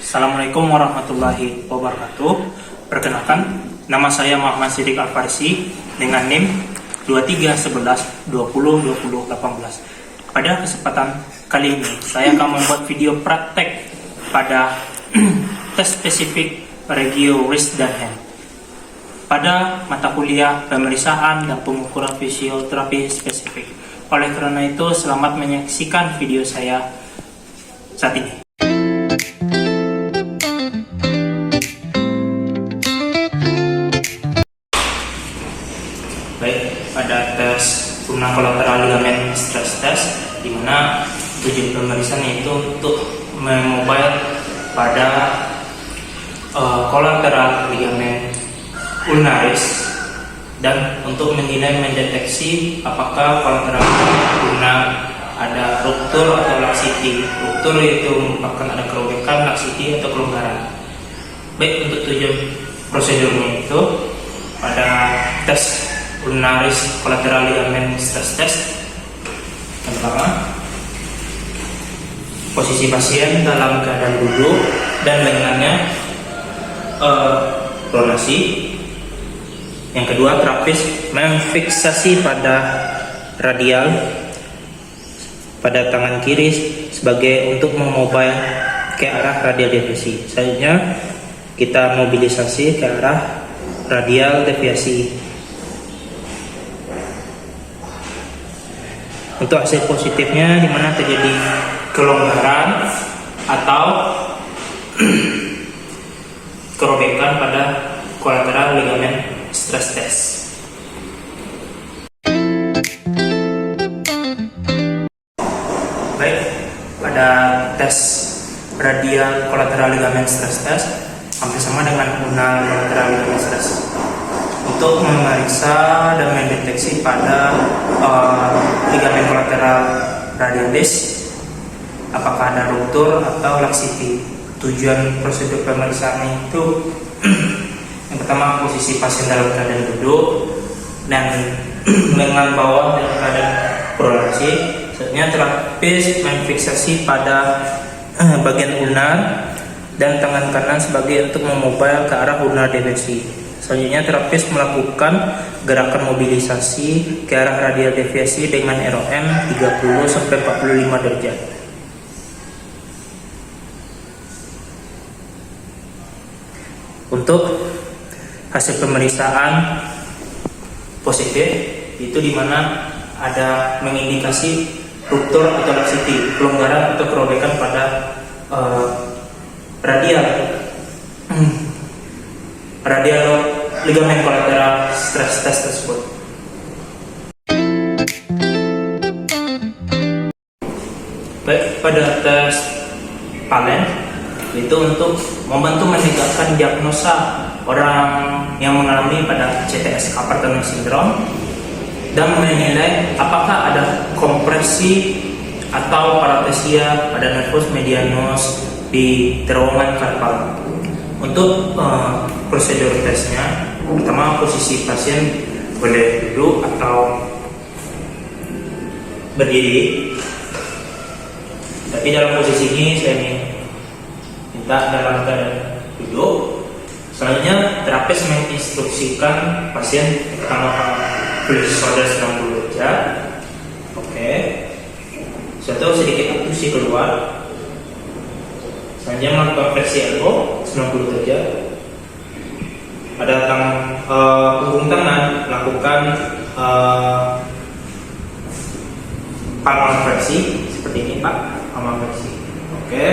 Assalamualaikum warahmatullahi wabarakatuh. Perkenalkan, nama saya Muhammad Siddiq Al-Farsi dengan NIM 2311202018. Pada kesempatan kali ini, saya akan membuat video praktek pada tes spesifik regio wrist dan hand pada mata kuliah pemeriksaan dan pengukuran fisioterapi spesifik. Oleh karena itu, selamat menyaksikan video saya saat ini. Baik, pada tes ulna kolateral ligamen stress test, di mana tujuan pemeriksaan itu untuk memobile pada kolateral ligamen ulnaris dan untuk mendeteksi apakah kolateral ulna ada ruptur atau laksiti. Ruptur itu merupakan ada kerobekan, laksiti atau kelonggaran. Baik, untuk tujuan prosedurnya itu pada tes ulnaris kolateral ligamen stress test, yang pertama, posisi pasien dalam keadaan duduk dan lengannya pronasi. Yang kedua, terapis memfiksasi pada radial pada tangan kiri sebagai untuk memobile ke arah radial deviasi. Selanjutnya kita mobilisasi ke arah radial deviasi. Untuk hasil positifnya, di mana terjadi kelonggaran atau kerobekan pada kolateral ligamen stress test. Baik, pada tes radial kolateral ligamen stress test hampir sama dengan ulnar kolateral ligamen stress. Untuk memeriksa dan mendeteksi pada ligamen kolateral radialis apakah ada ruptur atau laksiti. Tujuan prosedur pemeriksaan itu yang pertama, posisi pasien dalam keadaan duduk dan lengan bawah dalam keadaan pronasi. Selanjutnya terapis memfiksasi pada bagian ulnar dan tangan kanan sebagai untuk memobile ke arah ulnar deviasi. Selanjutnya terapis melakukan gerakan mobilisasi ke arah radial deviasi dengan ROM 30-45 derajat. Untuk hasil pemeriksaan positif itu dimana ada mengindikasi ruptur atau laksiti, kelonggaran atau kerobekan pada radial ligamen kolateral stress test tersebut. Baik, pada tes Palen itu untuk membantu menegakkan diagnosa orang yang mengalami pada CTS carpal tunnel syndrome dan menilai apakah ada kompresi atau paresthesia pada nervus medianus di terowongan karpal. Untuk prosedur tesnya, pertama posisi pasien boleh duduk atau berdiri, tapi dalam posisi ini saya minta dalam keadaan duduk. Selanjutnya terapis menginstruksikan pasien pertama flex shoulder 90 derajat. Oke. Satu sedikit abduksi keluar. Selanjutnya melakukan fleksi elbow 90 derajat. Pada punggung tangan melakukan palmar fleksi seperti ini, Pak. Palmar fleksi. Oke.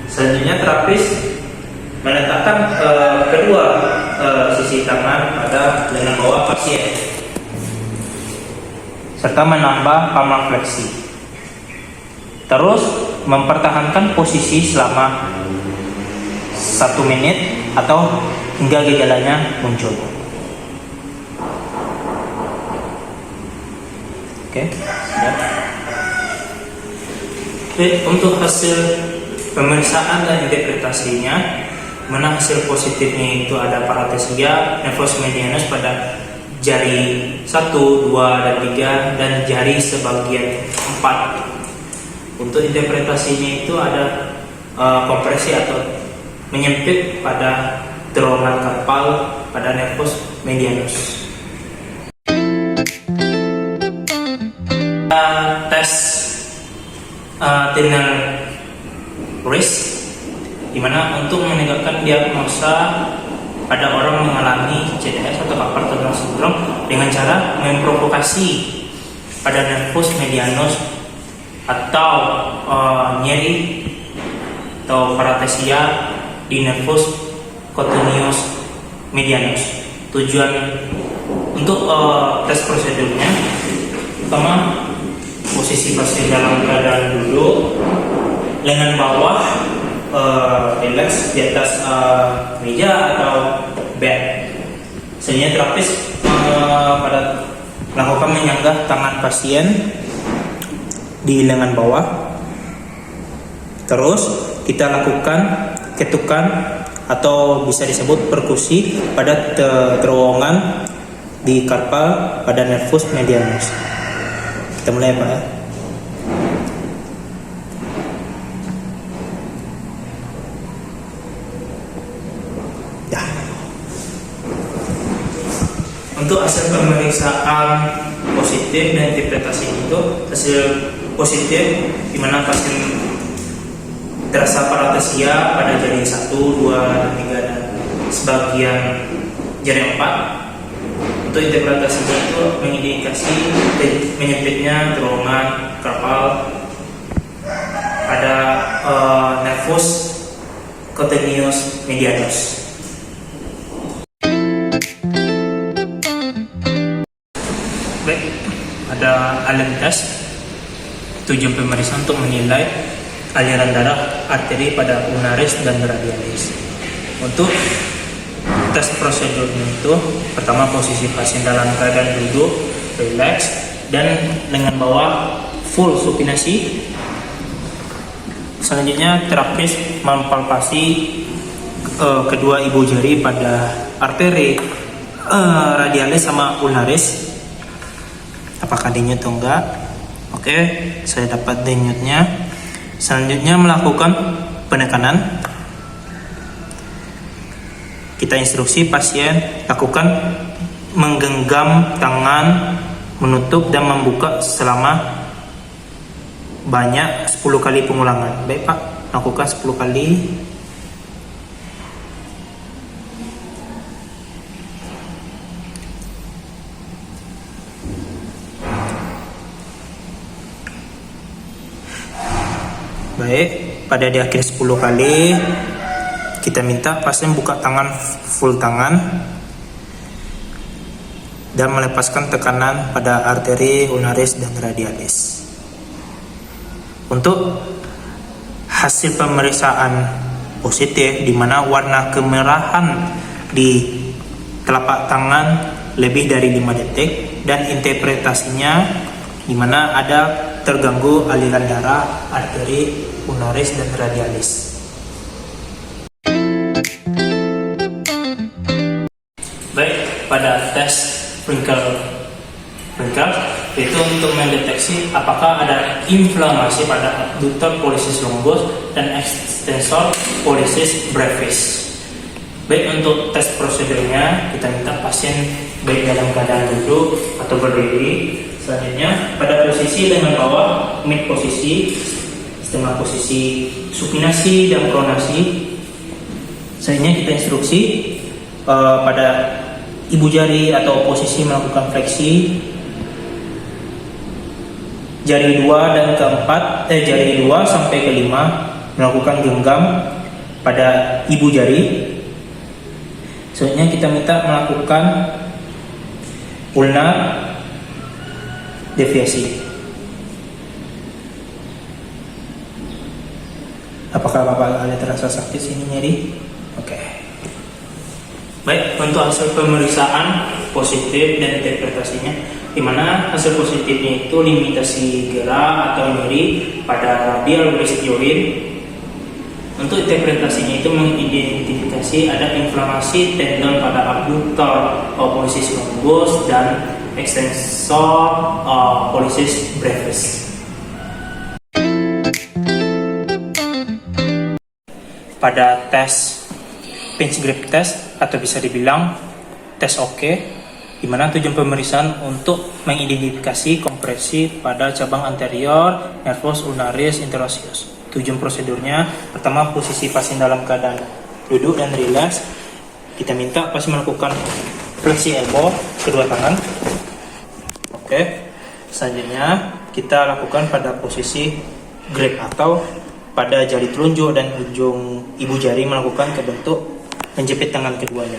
Selanjutnya terapis meletakkan kedua sisi tangan pada lengan bawah pasien serta menambah palmar fleksi. Terus mempertahankan posisi selama 1 menit atau hingga gejalanya muncul. Oke, siap. Untuk hasil pemeriksaan dan interpretasinya, mana hasil positifnya itu ada paresthesia nervus medianus pada jari 1, 2, dan 3 dan jari sebagian 4. Untuk interpretasinya itu ada kompresi atau menyempit pada terowongan karpal pada nervus medianus. Tes Tinel risk, dimana untuk menegakkan diagnosa pada orang mengalami CDS atau carpal tunnel syndrome dengan cara memprovokasi pada nervus medianus atau nyeri atau paresthesia di nervus cutaneus medianus. Tujuan untuk tes prosedurnya, pertama, posisi pasien dalam keadaan duduk, lengan bawah relax di atas meja atau bed. Selanjutnya terapis pada melakukan menyanggah tangan pasien di lengan bawah. Terus kita lakukan ketukan atau bisa disebut perkusi pada terowongan di karpal pada nervus medianus. Kita mulai, Pak, ya. Untuk hasil pemeriksaan positif dan interpretasi itu, hasil positif di mana pasien terasa paresthesia pada jari 1, 2, dan 3 dan sebagian jari 4. Untuk interpretasinya itu mengindikasi menyempitnya terowongan karpal pada nervus cutaneus medianus. Baik, ada alat tes. Tujuan pemeriksaan untuk menilai aliran darah arteri pada ulnaris dan radialis. Untuk tes prosedurnya itu, pertama posisi pasien dalam keadaan duduk, relax, dan lengan bawah full supinasi. Selanjutnya terapis mempalpasi kedua ibu jari pada arteri radialis sama ulnaris. Apakah denyut atau enggak? Oke, saya dapat denyutnya. Selanjutnya melakukan penekanan. Kita instruksi pasien lakukan menggenggam tangan, menutup dan membuka selama banyak 10 kali pengulangan. Baik, Pak, lakukan 10 kali. Baik, pada di akhir 10 kali kita minta pasien buka tangan full tangan dan melepaskan tekanan pada arteri ulnaris dan radialis. Untuk hasil pemeriksaan positif di mana warna kemerahan di telapak tangan lebih dari 5 detik dan interpretasinya di mana ada terganggu aliran darah arteri ulnaris dan radialis. Baik, pada tes Wrinkle itu untuk mendeteksi apakah ada inflamasi pada abductor pollicis longus dan extensor pollicis brevis. Baik, untuk tes prosedurnya kita minta pasien baik dalam keadaan duduk atau berdiri. Selanjutnya pada posisi lengan bawah mid posisi, setengah posisi supinasi dan pronasi. Selanjutnya kita instruksi pada ibu jari atau posisi melakukan fleksi jari 2 dan keempat, jari 2 sampai ke 5 melakukan genggam pada ibu jari. Selanjutnya kita minta melakukan ulnar deviasi. Apakah Bapak ada terasa sakit sini nyeri? Oke. Baik, untuk hasil pemeriksaan positif dan interpretasinya, di mana hasil positifnya itu limitasi gerak atau nyeri pada radial wristioid. Untuk interpretasinya itu mengidentifikasi ada inflamasi tendon pada abductor pollicis longus dan extensor pollicis brevis. pada tes pinch grip test atau bisa dibilang tes OK, di mana tujuan pemeriksaan untuk mengidentifikasi kompresi pada cabang anterior nervus ulnaris interosseus. Tujuan prosedurnya, pertama posisi pasien dalam keadaan duduk dan rileks. Kita minta pasien melakukan fleksi elbow kedua tangan. Oke. Selanjutnya kita lakukan pada posisi grip atau pada jari telunjuk dan ujung ibu jari melakukan ke bentuk menjepit tangan keduanya.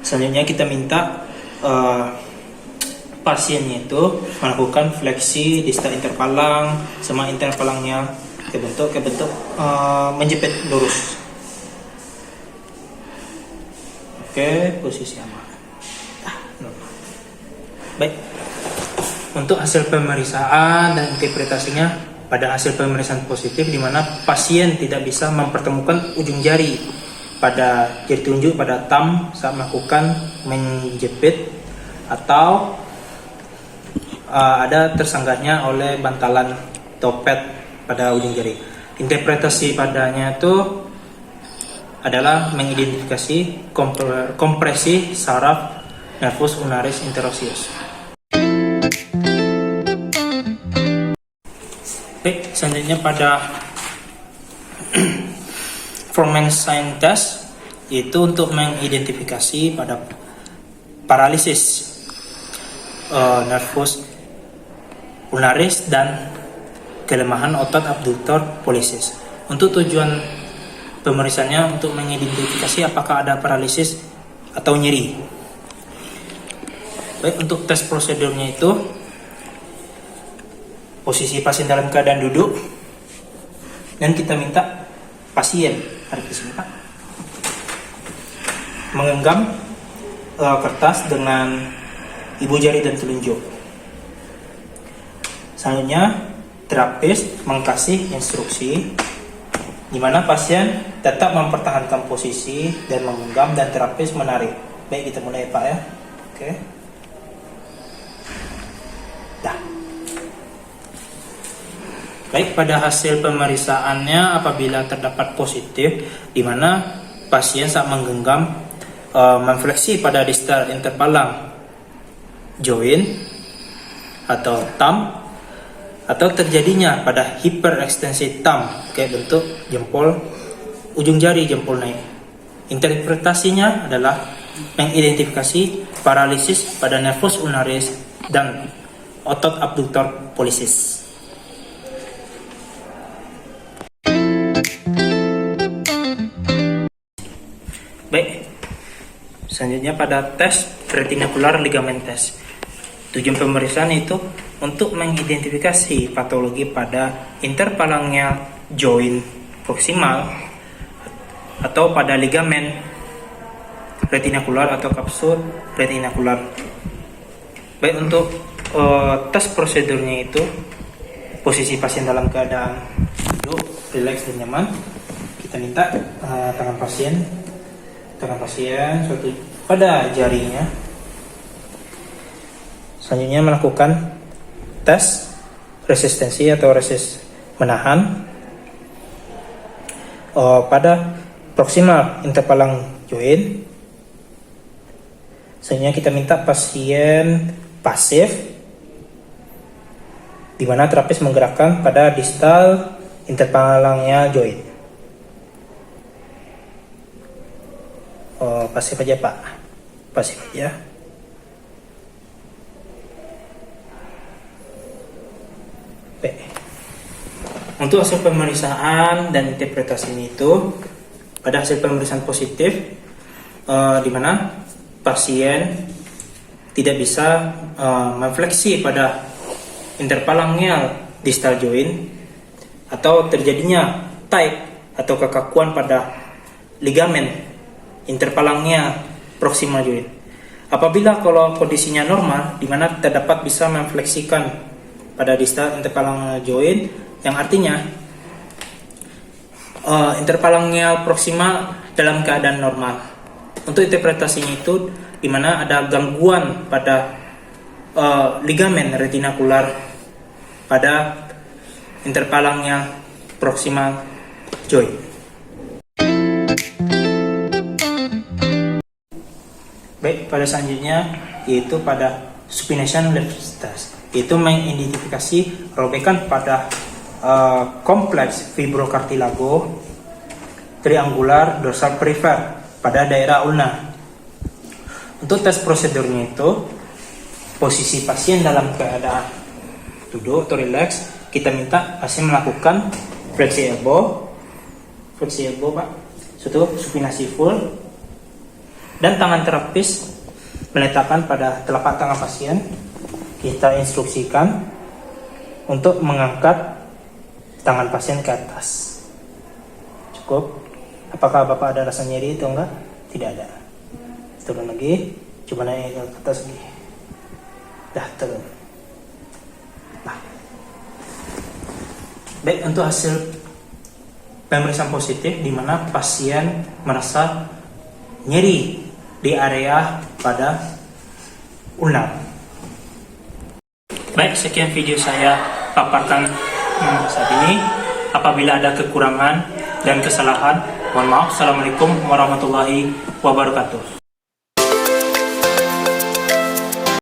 Selanjutnya kita minta pasiennya itu melakukan fleksi distal interpalang sama interpalangnya ke bentuk menjepit lurus. Oke, posisi aman. Baik. Untuk hasil pemeriksaan dan interpretasinya, pada hasil pemeriksaan positif di mana pasien tidak bisa mempertemukan ujung jari pada jari telunjuk pada thumb saat melakukan menjepit atau ada tersanggahnya oleh bantalan topet pada ujung jari. Interpretasi padanya itu adalah mengidentifikasi kompresi saraf nervus ulnaris interosseus. Baik, selanjutnya pada Froment sign test, yaitu untuk mengidentifikasi pada paralisis nervus ulnaris dan kelemahan otot abduktor pollicis. Untuk tujuan pemeriksaannya untuk mengidentifikasi apakah ada paralisis atau nyeri. Baik, untuk tes prosedurnya itu posisi pasien dalam keadaan duduk dan kita minta pasien menggenggam kertas dengan ibu jari dan telunjuk. Selanjutnya terapis mengkasih instruksi di mana pasien tetap mempertahankan posisi dan menggenggam dan terapis menarik. Baik, kita mulai Pak ya. Oke. Baik, pada hasil pemeriksaannya apabila terdapat positif di mana pasien saat menggenggam memfleksi pada distal interpalang joint atau thumb atau terjadinya pada hiperekstensi thumb kayak bentuk jempol ujung jari jempol naik. Interpretasinya adalah mengidentifikasi paralisis pada nervus ulnaris dan otot abduktor pollicis. Baik, selanjutnya pada tes retinacular ligament test. Tujuan pemeriksaan itu untuk mengidentifikasi patologi pada interpalangnya joint proksimal atau pada ligamen retinacular atau kapsul retinacular. Baik, untuk tes prosedurnya itu posisi pasien dalam keadaan duduk, rileks dan nyaman. Kita minta tangan pasien suatu pada jarinya. Selanjutnya melakukan tes resistensi atau resist menahan pada proksimal interpalang joint. Selanjutnya kita minta pasien pasif di mana terapis menggerakkan pada distal interpalangnya joint. Pasif aja Pak, pasif aja. Oke. Untuk hasil pemeriksaan dan interpretasi itu, pada hasil pemeriksaan positif, di mana pasien tidak bisa memfleksi pada interpalangnya distal joint atau terjadinya tight atau kekakuan pada ligamen interpalangnya proximal joint. Apabila kalau kondisinya normal, di mana terdapat bisa memfleksikan pada distal interpalang joint, yang artinya interpalangnya proximal dalam keadaan normal. Untuk interpretasinya itu, di mana ada gangguan pada ligamen retinacular pada interpalangnya proximal joint. Baik, pada selanjutnya yaitu pada supination left test, itu mengidentifikasi robekan pada kompleks fibrokartilago triangular dorsal perifer pada daerah ulna. Untuk tes prosedurnya itu, posisi pasien dalam keadaan duduk atau relax, kita minta pasien melakukan fleksi elbow Pak, supinasi full, dan tangan terapis meletakkan pada telapak tangan pasien. Kita instruksikan untuk mengangkat tangan pasien ke atas. Cukup. Apakah Bapak ada rasa nyeri itu enggak? Tidak ada. Turun lagi, coba naik ke atas lagi. Dah, turun. Nah. Baik, untuk hasil pemeriksaan positif di mana pasien merasa nyeri di area pada ulna. Baik, sekian video saya paparkan saat ini. Apabila ada kekurangan dan kesalahan, mohon maaf. Assalamualaikum warahmatullahi wabarakatuh.